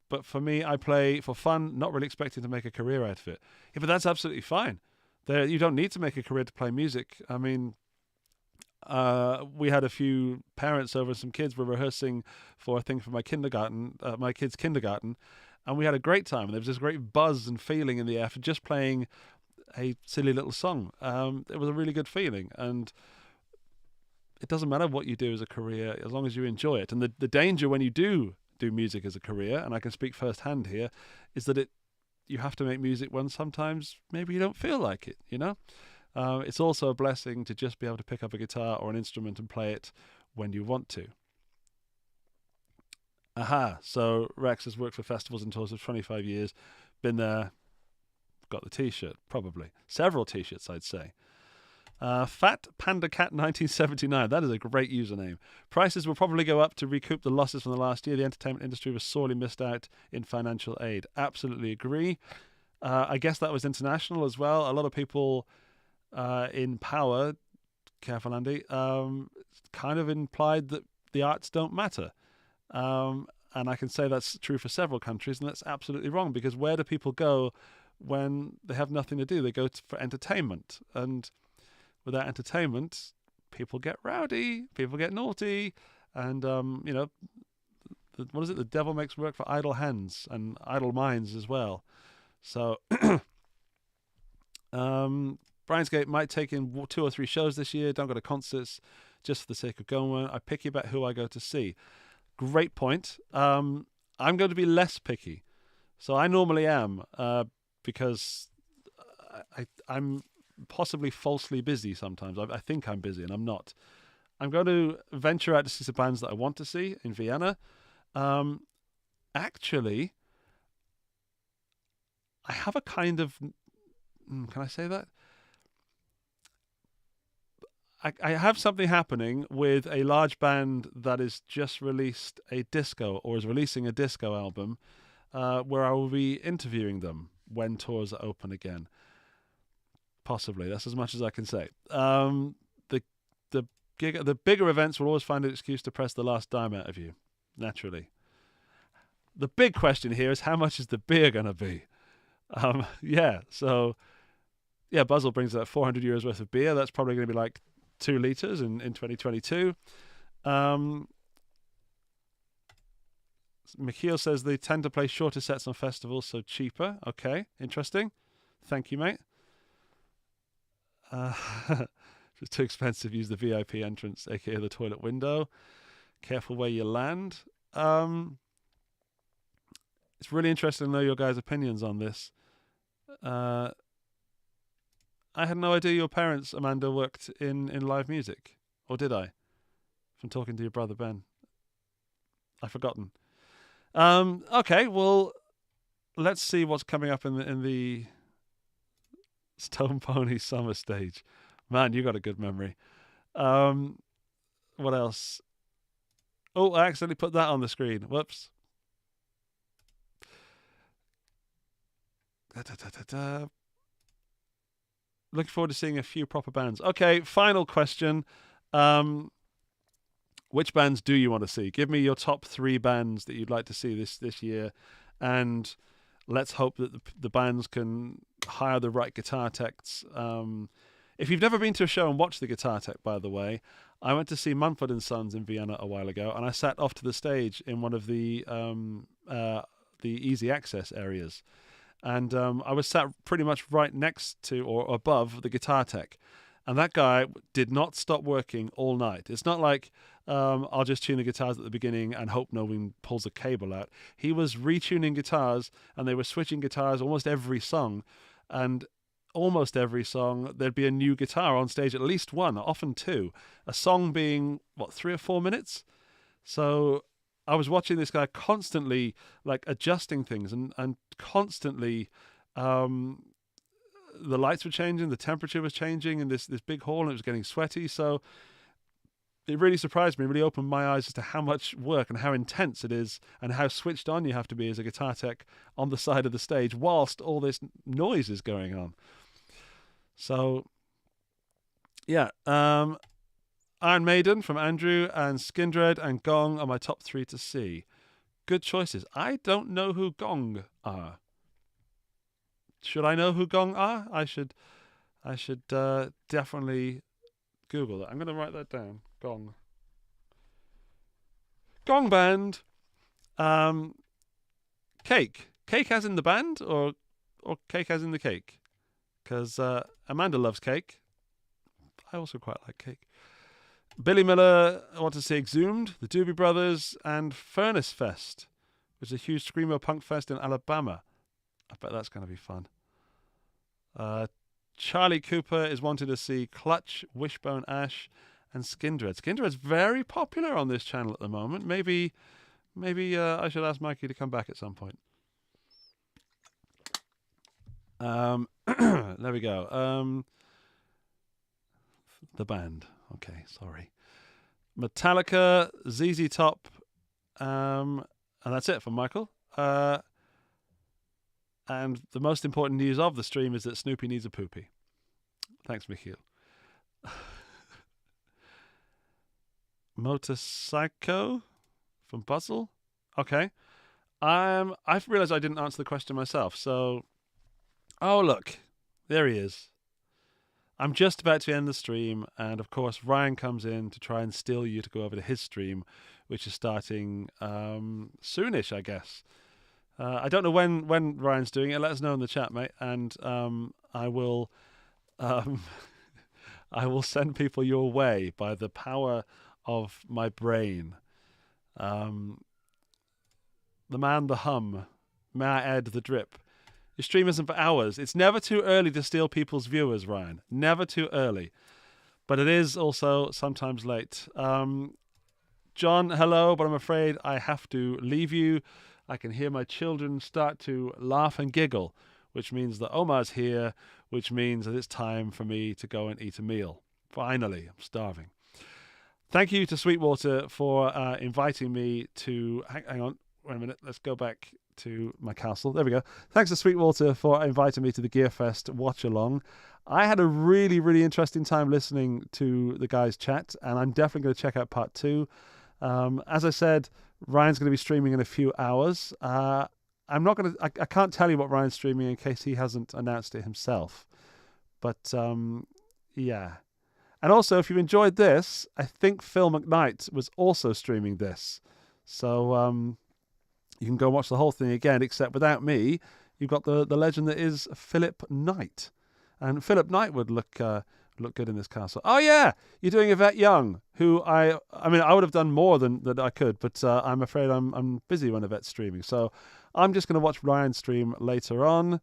but for me, I play for fun, not really expecting to make a career out of it. Yeah, but that's absolutely fine. You don't need to make a career to play music. I mean, we had a few parents over, some kids were rehearsing for a thing for my kids' kindergarten, and we had a great time. There was this great buzz and feeling in the air for just playing a silly little song. It was a really good feeling, and it doesn't matter what you do as a career as long as you enjoy it. And the danger when you do music as a career, and I can speak firsthand here, is that you have to make music when sometimes maybe you don't feel like it, you know? It's also a blessing to just be able to pick up a guitar or an instrument and play it when you want to. So Rex has worked for festivals and tours for 25 years, been there, got the t-shirt, probably. Several t-shirts, I'd say. Fat Panda Cat 1979, that is a great username. Prices will probably go up to recoup the losses from the last year. The entertainment industry was sorely missed out in financial aid. Absolutely agree. I guess that was international as well. A lot of people in power careful, Andy, kind of implied that the arts don't matter. And I can say that's true for several countries, and that's absolutely wrong, because where do people go when they have nothing to do? They go for entertainment. And without entertainment, people get rowdy, people get naughty, and, what is it? The devil makes work for idle hands and idle minds as well. So, Briansgate might take in 2 or 3 shows this year. Don't go to concerts just for the sake of going. I picky about who I go to see. Great point. I'm going to be less picky. So I normally am, because I'm possibly falsely busy sometimes. I think I'm busy and I'm not. I'm going to venture out to see some bands that I want to see in Vienna. Actually, I have a kind of... Can I say that? I have something happening with a large band that has just released a disco, or is releasing a disco album, where I will be interviewing them when tours are open again. Possibly. That's as much as I can say. The bigger events will always find an excuse to press the last dime out of you, naturally. The big question here is, how much is the beer going to be? Buzzle brings out 400 euros worth of beer. That's probably going to be like 2 liters in 2022. Michiel says they tend to play shorter sets on festivals, so cheaper. Okay, interesting. Thank you, mate. If it's too expensive, use the VIP entrance, aka the toilet window. Careful where you land. It's really interesting to know your guys' opinions on this. I had no idea your parents, Amanda, worked in live music. Or did I? From talking to your brother, Ben. I've forgotten. Okay, well, let's see what's coming up in the Stone Pony Summer Stage. Man, you got a good memory. What else? Oh, I accidentally put that on the screen. Whoops. Looking forward to seeing a few proper bands. Okay, final question. Which bands do you want to see? Give me your top 3 bands that you'd like to see this year, and let's hope that the bands can hire the right guitar techs. If you've never been to a show and watched the guitar tech, by the way, I went to see Mumford & Sons in Vienna a while ago, and I sat off to the stage in one of the easy access areas. And I was sat pretty much right next to or above the guitar tech. And that guy did not stop working all night. It's not like I'll just tune the guitars at the beginning and hope no one pulls a cable out. He was retuning guitars, and they were switching guitars almost every song. And almost every song, there'd be a new guitar on stage, at least one, often 2. A song being, 3 or 4 minutes? So I was watching this guy constantly adjusting things and constantly the lights were changing, the temperature was changing in this big hall, and it was getting sweaty. So it really surprised me, really opened my eyes as to how much work and how intense it is and how switched on you have to be as a guitar tech on the side of the stage whilst all this noise is going on. So, yeah. Iron Maiden from Andrew and Skindred and Gong are my top 3 to see. Good choices. I don't know who Gong are. Should I know who Gong are? I should definitely Google that. I'm going to write that down. Gong. Gong band. Cake. Cake as in the band, or cake as in the cake? Because Amanda loves cake. I also quite like cake. Billy Miller, I want to see Exhumed, the Doobie Brothers, and Furnace Fest, which is a huge screamo punk fest in Alabama. I bet that's going to be fun. Charlie Cooper is wanting to see Clutch, Wishbone Ash, and Skindred. Skindred's very popular on this channel at the moment. Maybe I should ask Mikey to come back at some point. There we go. The band. Okay, sorry. Metallica, ZZ Top, and that's it from Michael. And the most important news of the stream is that Snoopy needs a poopy. Thanks, Michiel. Motorcycle from Puzzle. Okay. I've realized I didn't answer the question myself. So, oh look, there he is. I'm just about to end the stream, and of course Ryan comes in to try and steal you to go over to his stream, which is starting soonish, I guess. I don't know when Ryan's doing it. Let us know in the chat, mate, and I will I will send people your way by the power of my brain. The man, the hum, may I add the drip. Your stream isn't for hours. It's never too early to steal people's viewers, Ryan. Never too early. But it is also sometimes late. John, hello, but I'm afraid I have to leave you. I can hear my children start to laugh and giggle, which means that Omar's here, which means that it's time for me to go and eat a meal. Finally, I'm starving. Thank you to Sweetwater for inviting me to... Hang on, wait a minute. Let's go back to my castle. There we go. Thanks to Sweetwater for inviting me to the GearFest watch-along. I had a really, really interesting time listening to the guys chat, and I'm definitely going to check out part 2. As I said, Ryan's going to be streaming in a few hours. I'm not going to... I can't tell you what Ryan's streaming in case he hasn't announced it himself. But, yeah. And also, if you enjoyed this, I think Phil McKnight was also streaming this. So, you can go watch the whole thing again, except without me, you've got the legend that is Philip Knight. And Philip Knight would look good in this castle. Oh, yeah, you're doing Yvette Young, who I mean, I would have done more than I could, but I'm afraid I'm busy when Yvette's streaming. So I'm just going to watch Ryan's stream later on.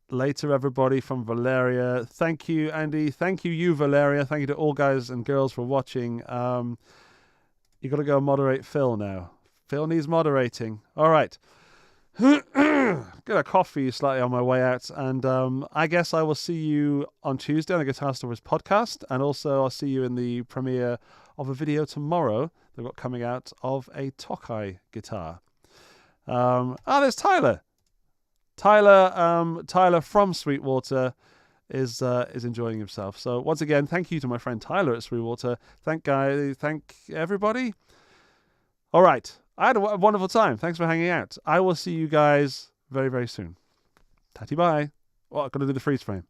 Later, everybody, from Valeria. Thank you, Andy. Thank you, Valeria. Thank you to all guys and girls for watching. You got to go moderate Phil now. Phil needs moderating. All right. Get a coffee slightly on my way out. And I guess I will see you on Tuesday on the Guitar Stories podcast. And also I'll see you in the premiere of a video tomorrow they've got coming out of a Tokai guitar. There's Tyler. Tyler from Sweetwater is enjoying himself. So once again, thank you to my friend Tyler at Sweetwater. Thank everybody. All right, I had a wonderful time. Thanks for hanging out. I will see you guys very, very soon. Tatty bye. Oh, I've got to do the freeze frame.